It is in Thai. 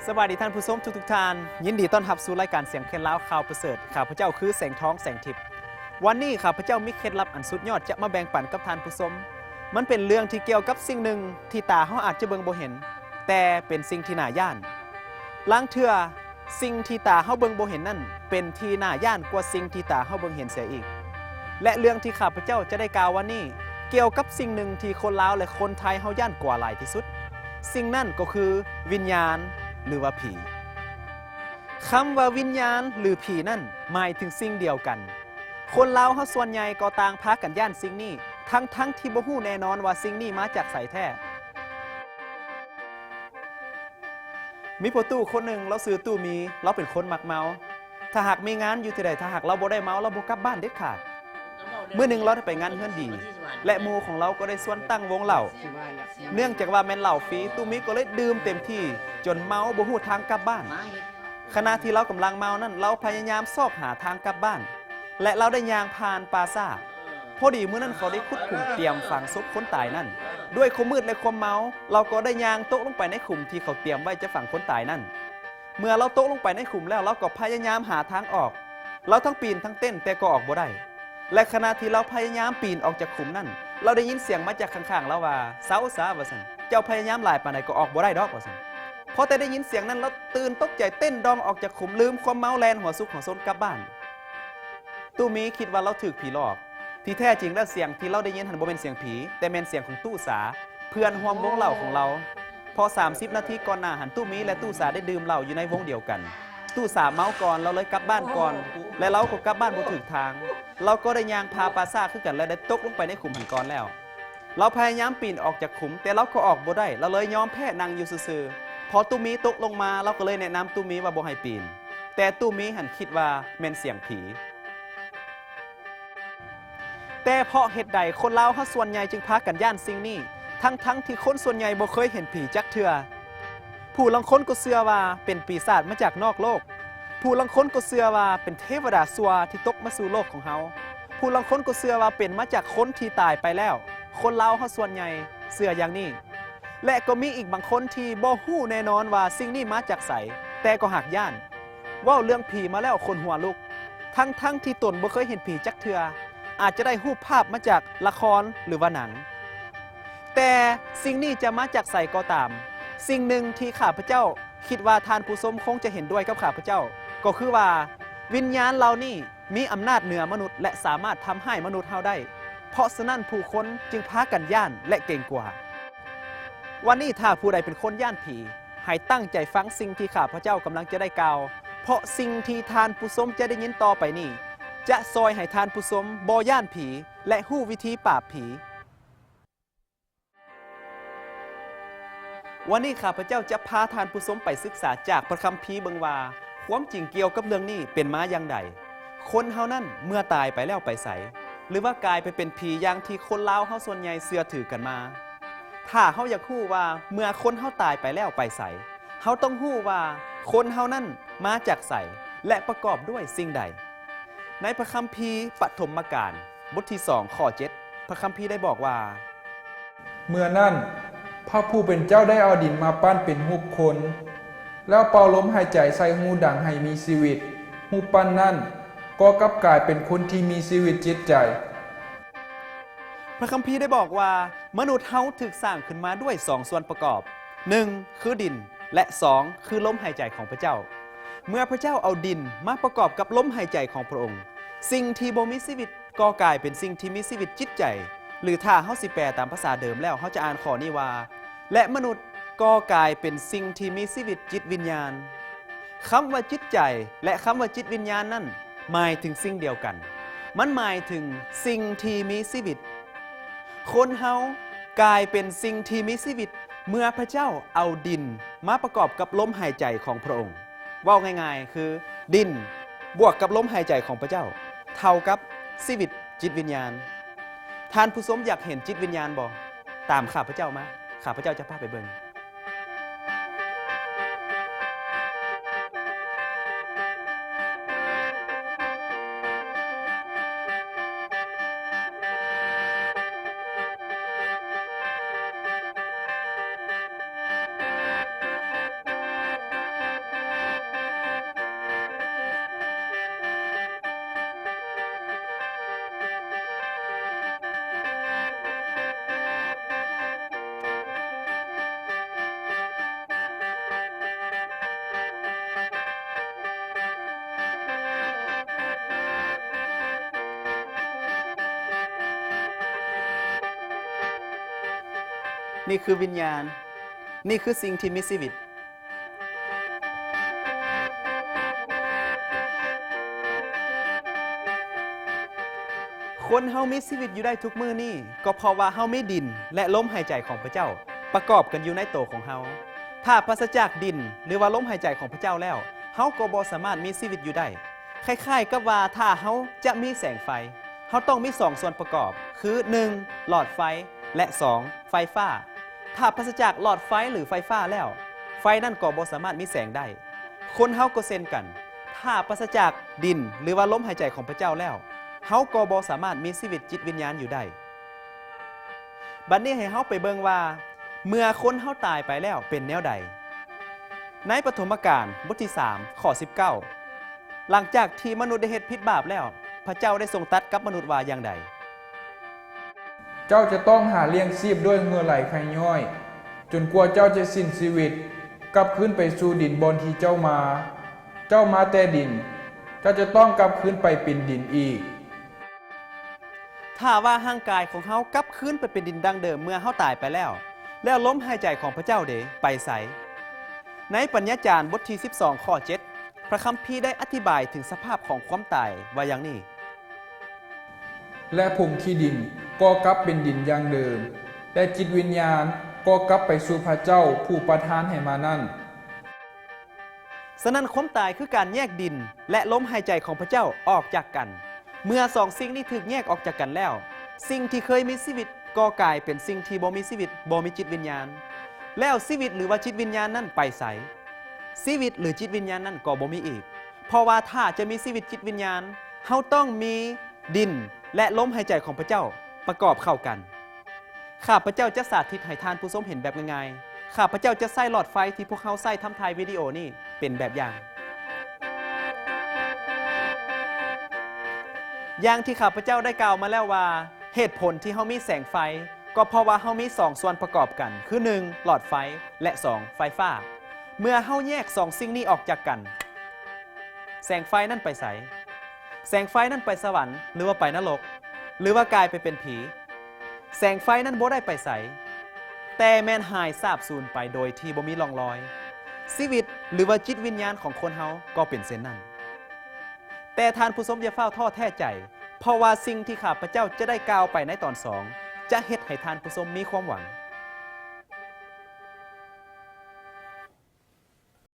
สวัสดีท่านผู้ชมทุกท่านยินดีต้อนรับสู่รายการเสียงเคล็ดลับข่าวประเสริฐข้าพเจ้าคือแสงท้องแสงทิพย์วันนี้ข้าพเจ้ามีเคล็ดลับอันสุดยอดจะมาแบ่งปันกับท่านผู้ชมมันเป็นเรื่องที่เกี่ยวกับสิ่งหนึ่งที่ตาเขาอาจจะเบิ่งบ่เห็นแต่เป็นสิ่งที่น่าย่านลางเทื่อสิ่งที่ตาเขาเบิ่งบ่เห็นนั่นเป็นที่น่าย่านกว่าสิ่งที่ตาเขาเบิ่งเห็นเสียอีกและเรื่องที่ข้าพเจ้าจะได้กล่าววันนี้เกี่ยวกับสิ่งหนึ่งที่คนลาวและคนไทยเขาย่านกว่าหลายที่สุดสิ่งนั่นก็คือวิญญาณหรือว่าผีคำว่าวิญญาณหรือผีนั่นหมายถึงสิ่งเดียวกันคนลาวเฮาส่วนใหญ่ก็ต่างพากันย่านสิ่งนี้ทั้งที่บ่ฮู้แน่นอนว่าสิ่งนี้มาจากไสแท้มีพ่อตู้คนหนึ่งเราซื้อตู้มีเราเป็นคนมักเมาถ้าหากมีงานอยู่ที่ใดถ้าหากเราบ่ได้เมาเราบ่กลับบ้านเด็ดขาดมื้อหนึ่งเราได้ไปงานเฮือนดีและหมู่ของเราก็ได้ส่วนตั้งวงเหล้าเนื่องจากว่าแม่นเหล้าฟรีตู้มีก็เลยดื่มเต็มที่จนเมาบ่ฮู้ทางกลับบ้านขณะที่เรากำลังเมานั้นเราพยายามซอกหาทางกลับบ้านและเราได้ย่างผ่านป่าซ่าพอดีมื้อนั้นเขาได้ขุดขุมเตรียมฝังศพคนตายนั่นด้วยความมืดและความเมาเราก็ได้ย่างตกลงไปในขุมที่เขาเตรียมไว้จะฝังคนตายนั่นเมื่อเราตกลงไปในขุมแล้วเราก็พยายามหาทางออกเราทั้งปีนทั้งเต้นแต่ก็ออกบ่ได้และขณะที่เราพยายามปีนออกจากขุมนั่นเราได้ยินเสียงมาจากข้างๆเราว่าเซาซาว่าซั่นเจ้าพยายามหลายปานใดก็ออกบ่ได้ดอกว่าซั่นพอแต่ได้ยินเสียงนั้นเราตื่นตกใจเต้นดองออกจากขุมลืมความเมาแลนหัวซุกหัวซนกลับบ้านตู้มีคิดว่าเราถูกผีหลอกที่แท้จริงแล้วเสียงที่เราได้ยินหันบ่เป็นเสียงผีแต่เป็นเสียงของตู้สาเพื่อนร่วมวงเหล้าของเราพอ30 นาทีก่อนหน้าหันตู้มีและตู้สาได้ดื่มเหล้าอยู่ในวงเดียวกันตู้สาเมาก่อนเราเลยกลับบ้านก่อนและเราก็กลับบ้านบ่ถูกทางเราก็ได้ย่างพาปลาซ่าขึ้นกันและได้ตกลงไปในขุมหันก่อนแล้วเราพยายามปีนออกจากขุมแต่เราก็ออกบ่ได้เราเลยยอมแพ้นั่งอยู่ซื่อๆพอตู้มีตกลงมาเราก็เลยแนะนำตู้มีว่าบ่ให้ปีนแต่ตู้มีหันคิดว่าแม่นเสียงผีแต่เพราะเหตุใดคนลาวเฮาส่วนใหญ่จึงพากันย่านสิ่งนี้ทั้งที่คนส่วนใหญ่บ่เคยเห็นผีจักเทื่อผู้ลางคนก็เชื่อว่าเป็นปีศาจมาจากนอกโลกผู้ลางคนก็เชื่อว่าเป็นเทวดาซัวที่ตกมาสู่โลกของเฮาผู้ลางคนก็เชื่อว่าเป็นมาจากคนที่ตายไปแล้วคนลาวเฮาส่วนใหญ่เชื่ออย่างนี้และก็มีอีกบางคนที่บ่ฮู้แน่นอนว่าสิ่งนี้มาจากไสแต่ก็หักย่านเว้าเรื่องผีมาแล้วคนหัวลุกทั้งที่ตนบ่เคยเห็นผีจักเทื่ออาจจะได้รูปภาพมาจากละครหรือว่าหนังแต่สิ่งนี้จะมาจากไสก็ตามสิ่งหนึ่งที่ข้าพเจ้าคิดว่าท่านผู้ชมคงจะเห็นด้วยกับข้าพเจ้าก็คือว่าวิญญาณเหล่านี้มีอำนาจเหนือมนุษย์และสามารถทำให้มนุษย์เฮาได้เพราะฉะนั้นผู้คนจึงพากันย่านและเก่งกว่าวันนี้ถ้าผู้ใดเป็นคนย่านผีให้ตั้งใจฟังสิ่งที่ข้าพเจ้ากำลังจะได้กล่าวเพราะสิ่งที่ท่านผู้ชมจะได้ยินต่อไปนี้จะซอยให้ท่านผู้ชมบ่ย่านผีและฮู้วิธีปราบผีวันนี้ข้าพเจ้าจะพาท่านผู้ชมไปศึกษาจากพระคัมภีร์เบิ่งว่าความจริงเกี่ยวกับเรื่องนี้เป็นมาอย่างใดคนเฮานั้นเมื่อตายไปแล้วไปไสหรือว่ากลายไปเป็นผีอย่างที่คนลาวเฮาส่วนใหญ่เชื่อถือกันมาถ้าเฮาอยากฮู้ว่าเมื่อคนเฮาตายไปแล้วไปไสเฮาต้องฮู้ว่าคนเฮานั้นมาจากไสและประกอบด้วยสิ่งใดในพระคัมภีร์ปฐมกาลบทที่2ข้อ7พระคัมภีร์ได้บอกว่าเมื่อนั้นพระผู้เป็นเจ้าได้เอาดินมาปั้นเป็นรูปคน แล้วเป่าลมหายใจใส่หูดังให้มีชีวิตหูปั้นนั้นก็กลับกลายเป็นคนที่มีชีวิตจิตใจพระคัมภีร์ได้บอกว่ามนุษย์เฮาถูกสร้างขึ้นมาด้วย2ส่วนประกอบ1คือดินและ2คือลมหายใจของพระเจ้าเมื่อพระเจ้าเอาดินมาประกอบกับลมหายใจของพระองค์สิ่งที่บ่มีชีวิตก็กลายเป็นสิ่งที่มีชีวิตจิตใจหรือถ้าเฮาสิแปลตามภาษาเดิมแล้วเฮาจะอ่านข้อนี้ว่าและมนุษย์ก็กลายเป็นสิ่งที่มีชีวิตจิตวิญญาณคำว่าจิตใจและคำว่าจิตวิญญาณนั่นหมายถึงสิ่งเดียวกันมันหมายถึงสิ่งที่มีชีวิตคนเฮากลายเป็นสิ่งที่มีชีวิตเมื่อพระเจ้าเอาดินมาประกอบกับลมหายใจของพระองค์ว่าง่ายๆคือดินบวกกับลมหายใจของพระเจ้าเท่ากับชีวิตจิตวิญญาณท่านผู้ชมอยากเห็นจิตวิญญาณบ่ตามข้าพเจ้ามาข้าพเจ้าจะพาไปเบิ่ง นี่คือวิญญาณนี่คือสิ่งที่มีชีวิตคนเฮามีชีวิตอยู่ได้ทุกมื้อนี้ก็เพราะว่าเฮามีดินและลมหายใจของพระเจ้าประกอบกันอยู่ในตัวของเฮาถ้าปราศจากดินหรือว่าลมหายใจของพระเจ้าแล้วเฮาก็บ่สามารถมีชีวิตอยู่ได้คล้ายๆกับว่าถ้าเฮาจะมีแสงไฟเฮาต้องมี2ส่วนประกอบคือ1หลอดไฟและ2ไฟฟ้าถ้าปราศจากหลอดไฟหรือไฟฟ้าแล้วไฟนั่นก็บ่สามารถมีแสงได้คนเฮาก็เช่นกันถ้าปราศจากดินหรือว่าลมหายใจของพระเจ้าแล้วเฮาก็บ่สามารถมีชีวิตจิตวิญญาณอยู่ได้บัดนี้ให้เฮาไปเบิ่งว่าเมื่อคนเฮาตายไปแล้วเป็นแนวใดในปฐมกาลบทที่3ข้อ19หลังจากที่มนุษย์ได้เฮ็ดผิดบาปแล้วพระเจ้าได้ทรงตรัสกับมนุษย์ว่าอย่างใดเจ้าจะต้องหาเลี้ยงชีพด้วยเหงื่อไหลไขย้อยจนกว่าเจ้าจะสิ้นชีวิตกลับคืนไปสู่ดินบนที่เจ้ามาแต่ดินเจ้าจะต้องกลับคืนไปเป็นดินอีกถ้าว่าร่างกายของเฮากลับคืนไปเป็นดินดังเดิมเมื่อเฮาตายไปแล้วลมหายใจของพระเจ้าเดไปไสในปัญญาจารย์บทที่12ข้อ7พระคัมภีร์ได้อธิบายถึงสภาพของความตายว่าอย่างนี้และผงขี้ดินก็กลับเป็นดินอย่างเดิมและจิตวิญญาณก็กลับไปสู่พระเจ้าผู้ประทานให้มานั่นฉะนั้นความตายคือการแยกดินและลมหายใจของพระเจ้าออกจากกันเมื่อสองสิ่งนี้ถูกแยกออกจากกันแล้วสิ่งที่เคยมีชีวิตก็กลายเป็นสิ่งที่บ่มีชีวิตบ่มีจิตวิญญาณแล้วชีวิตหรือว่าจิตวิญญาณนั้นไปไสชีวิตหรือจิตวิญญาณนั้นก็บ่มีอีกเพราะว่าถ้าจะมีชีวิตจิตวิญญาณเฮาต้องมีดินและลมหายใจของพระเจ้าประกอบเข้ากันข้าพระเจ้าจะสาธิตให้ท่านผู้ชมเห็นแบบง่ายๆข้าพระเจ้าจะใส่หลอดไฟที่พวกเขาใส่ทำถ่ายวิดีโอนี่เป็นแบบอย่างที่ข้าพเจ้าได้กล่าวมาแล้วว่าเหตุผลที่เฮามีแสงไฟก็เพราะว่าเฮามี2ส่วนประกอบกันคือ1หลอดไฟและ2ไฟฟ้าเมื่อเฮาแยก2สิ่งนี้ออกจากกันแสงไฟนั่นไปไสแสงไฟนั่นไปสวรรค์หรือว่าไปนรกหรือว่ากลายไปเป็นผีแสงไฟนั่นบ่ได้ไปไสแต่แม่นหายสาบสูญไปโดยที่บ่มีร่องรอยชีวิตหรือว่าจิตวิญญาณของคนเฮาก็เป็นเช่นนั้นแต่ท่านผู้ชมอย่าเฝ้าท้อแท้ใจเพราะว่าสิ่งที่ข้าพเจ้าจะได้กล่าวไปในตอน2จะเฮ็ดให้ท่านผู้ชมมีความหวัง